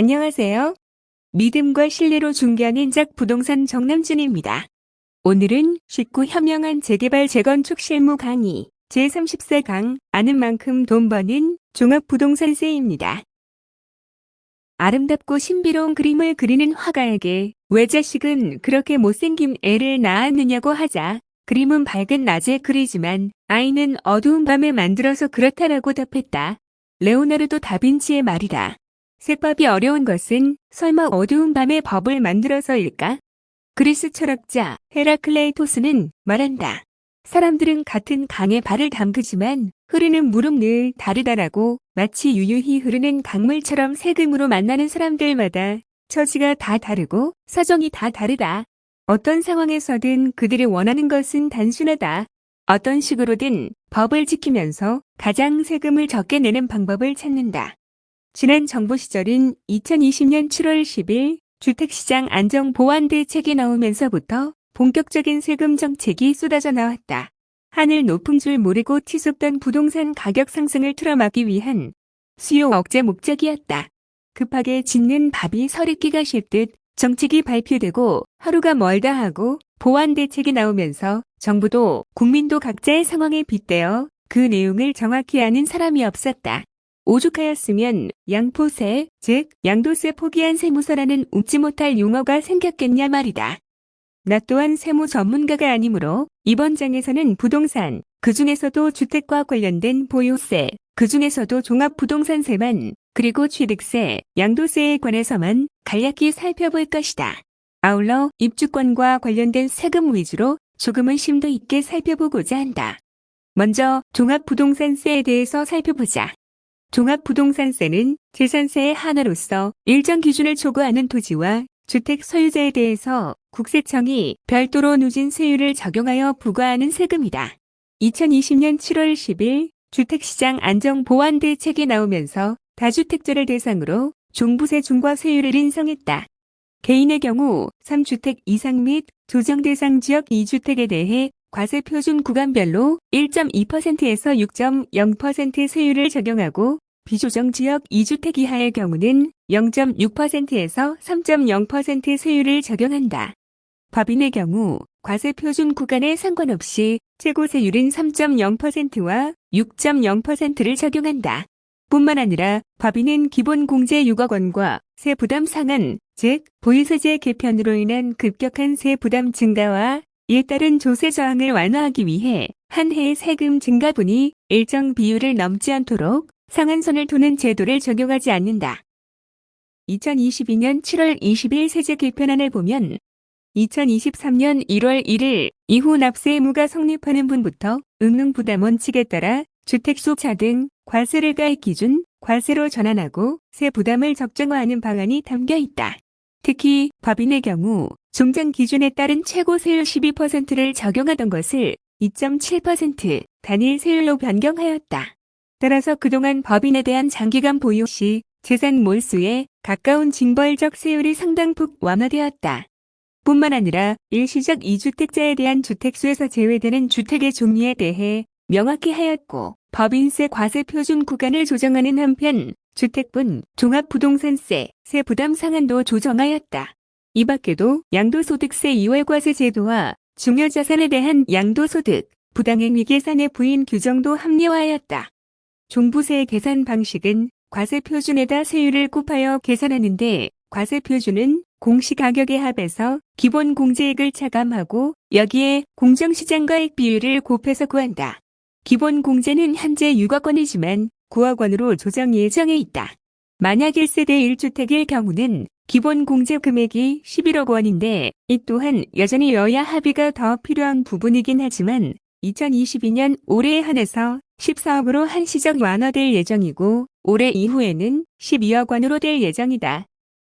안녕하세요. 믿음과 신뢰로 중개하는 작 부동산 정남준입니다. 오늘은 쉽고 현명한 재개발 재건축 실무 강의 제34강 아는 만큼 돈 버는 종합부동산세입니다. 아름답고 신비로운 그림을 그리는 화가에게 왜 자식은 그렇게 못생긴 애를 낳았느냐고 하자 그림은 밝은 낮에 그리지만 아이는 어두운 밤에 만들어서 그렇다라고 답했다. 레오나르도 다빈치의 말이다. 색법이 어려운 것은 설마 어두운 밤에 법을 만들어서일까? 그리스 철학자 헤라클레이토스는 말한다. 사람들은 같은 강에 발을 담그지만 흐르는 물은 늘 다르다라고. 마치 유유히 흐르는 강물처럼 세금으로 만나는 사람들마다 처지가 다 다르고 사정이 다 다르다. 어떤 상황에서든 그들이 원하는 것은 단순하다. 어떤 식으로든 법을 지키면서 가장 세금을 적게 내는 방법을 찾는다. 지난 정부 시절인 2020년 7월 10일 주택시장 안정보완대책이 나오면서부터 본격적인 세금 정책이 쏟아져 나왔다. 하늘 높은 줄 모르고 치솟던 부동산 가격 상승을 틀어막기 위한 수요 억제 목적이었다. 급하게 짓는 밥이 서리끼가 쉽듯 정책이 발표되고 하루가 멀다 하고 보완대책이 나오면서 정부도 국민도 각자의 상황에 빗대어 그 내용을 정확히 아는 사람이 없었다. 오죽하였으면 양포세, 즉 양도세 포기한 세무서라는 웃지 못할 용어가 생겼겠냐 말이다. 나 또한 세무 전문가가 아니므로 이번 장에서는 부동산, 그중에서도 주택과 관련된 보유세, 그중에서도 종합부동산세만, 그리고 취득세, 양도세에 관해서만 간략히 살펴볼 것이다. 아울러 입주권과 관련된 세금 위주로 조금은 심도 있게 살펴보고자 한다. 먼저 종합부동산세에 대해서 살펴보자. 종합부동산세는 재산세의 하나로서 일정 기준을 초과하는 토지와 주택 소유자에 대해서 국세청이 별도로 누진 세율을 적용하여 부과하는 세금이다. 2020년 7월 10일 주택시장 안정보완대책이 나오면서 다주택자를 대상으로 종부세 중과 세율을 인상했다. 개인의 경우 3주택 이상 및 조정대상 지역 2주택에 대해 과세 표준 구간별로 1.2%에서 6.0% 세율을 적용하고 비조정 지역 2주택 이하의 경우는 0.6%에서 3.0% 세율을 적용한다. 법인의 경우 과세 표준 구간에 상관없이 최고 세율인 3.0%와 6.0%를 적용한다. 뿐만 아니라 법인은 기본 공제 6억 원과 세 부담 상한, 즉 보유세제 개편으로 인한 급격한 세 부담 증가와 이에 따른 조세 저항을 완화하기 위해 한 해의 세금 증가분이 일정 비율을 넘지 않도록 상한선을 두는 제도를 적용하지 않는다. 2022년 7월 20일 세제 개편안을 보면 2023년 1월 1일 이후 납세 의무가 성립하는 분부터 응능부담 원칙에 따라 주택수 차 등 과세를 가액 기준 과세로 전환하고 세 부담을 적정화하는 방안이 담겨 있다. 특히 법인의 경우 종장 기준에 따른 최고 세율 12%를 적용하던 것을 2.7% 단일 세율로 변경하였다. 따라서 그동안 법인에 대한 장기간 보유 시 재산 몰수에 가까운 징벌적 세율이 상당폭 완화되었다. 뿐만 아니라 일시적 2주택자에 대한 주택수에서 제외되는 주택의 종류에 대해 명확히 하였고 법인세 과세 표준 구간을 조정하는 한편 주택분, 종합부동산세, 세 부담 상한도 조정하였다. 이 밖에도 양도소득세 이월과세 제도와 중요자산에 대한 양도소득, 부당행위 계산의 부인 규정도 합리화하였다. 종부세 계산 방식은 과세 표준에다 세율을 곱하여 계산하는데 과세 표준은 공시가격에 합해서 기본 공제액을 차감하고 여기에 공정시장가액 비율을 곱해서 구한다. 기본 공제는 현재 6억 원이지만 9억 원으로 조정 예정에 있다. 만약 1세대 1주택일 경우는 기본 공제 금액이 11억 원인데 이 또한 여전히 여야 합의가 더 필요한 부분이긴 하지만 2022년 올해에 한해서 14억으로 한시적 완화될 예정이고 올해 이후에는 12억 원으로 될 예정이다.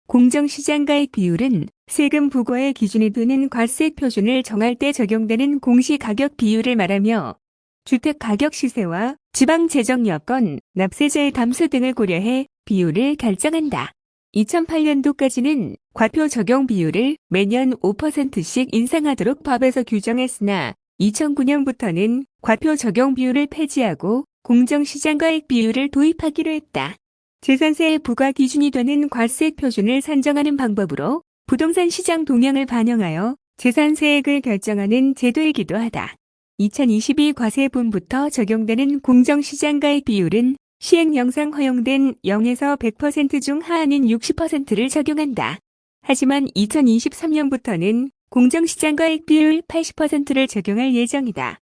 공정시장가액 비율은 세금 부과의 기준이 되는 과세 표준을 정할 때 적용되는 공시가격 비율을 말하며 주택가격 시세와 지방재정 여건, 납세자의 감수 등을 고려해 비율을 결정한다. 2008년도까지는 과표 적용 비율을 매년 5%씩 인상하도록 법에서 규정했으나 2009년부터는 과표 적용 비율을 폐지하고 공정시장가액 비율을 도입하기로 했다. 재산세의 부과 기준이 되는 과세 표준을 산정하는 방법으로 부동산 시장 동향을 반영하여 재산세액을 결정하는 제도이기도 하다. 2022 과세분부터 적용되는 공정시장가액 비율은 시행령상 허용된 0에서 100% 중 하한인 60%를 적용한다. 하지만 2023년부터는 공정시장가액 비율 80%를 적용할 예정이다.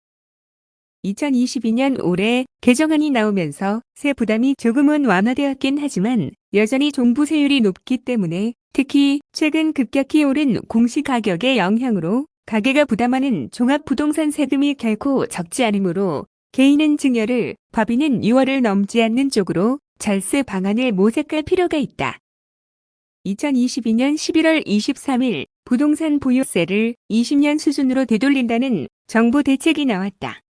2022년 올해 개정안이 나오면서 세 부담이 조금은 완화되었긴 하지만 여전히 종부세율이 높기 때문에 특히 최근 급격히 오른 공시가격의 영향으로 가계가 부담하는 종합부동산 세금이 결코 적지 않으므로 개인은 증여를, 과비는 6월을 넘지 않는 쪽으로 절세 방안을 모색할 필요가 있다. 2022년 11월 23일 부동산 보유세를 20년 수준으로 되돌린다는 정부 대책이 나왔다.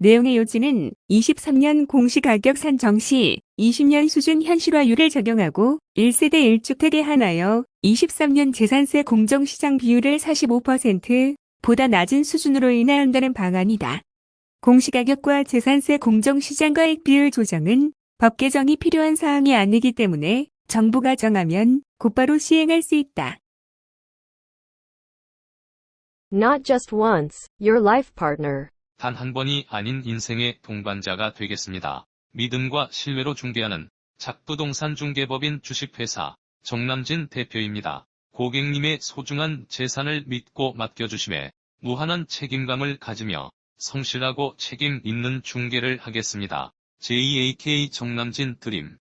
내용의 요지는 23년 공시가격 산정 시 20년 수준 현실화율을 적용하고 1세대 1주택에 한하여 23년 재산세 공정시장 비율을 45%보다 낮은 수준으로 인하한다는 방안이다. 공시가격과 재산세 공정시장가액 비율 조정은 법 개정이 필요한 사항이 아니기 때문에 정부가 정하면 곧바로 시행할 수 있다. Not just once, your life partner. 단 한 번이 아닌 인생의 동반자가 되겠습니다. 믿음과 신뢰로 중개하는 작부동산 중개법인 주식회사 정남진 대표입니다. 고객님의 소중한 재산을 믿고 맡겨주심에 무한한 책임감을 가지며 성실하고 책임 있는 중개를 하겠습니다. JAK 정남진 드림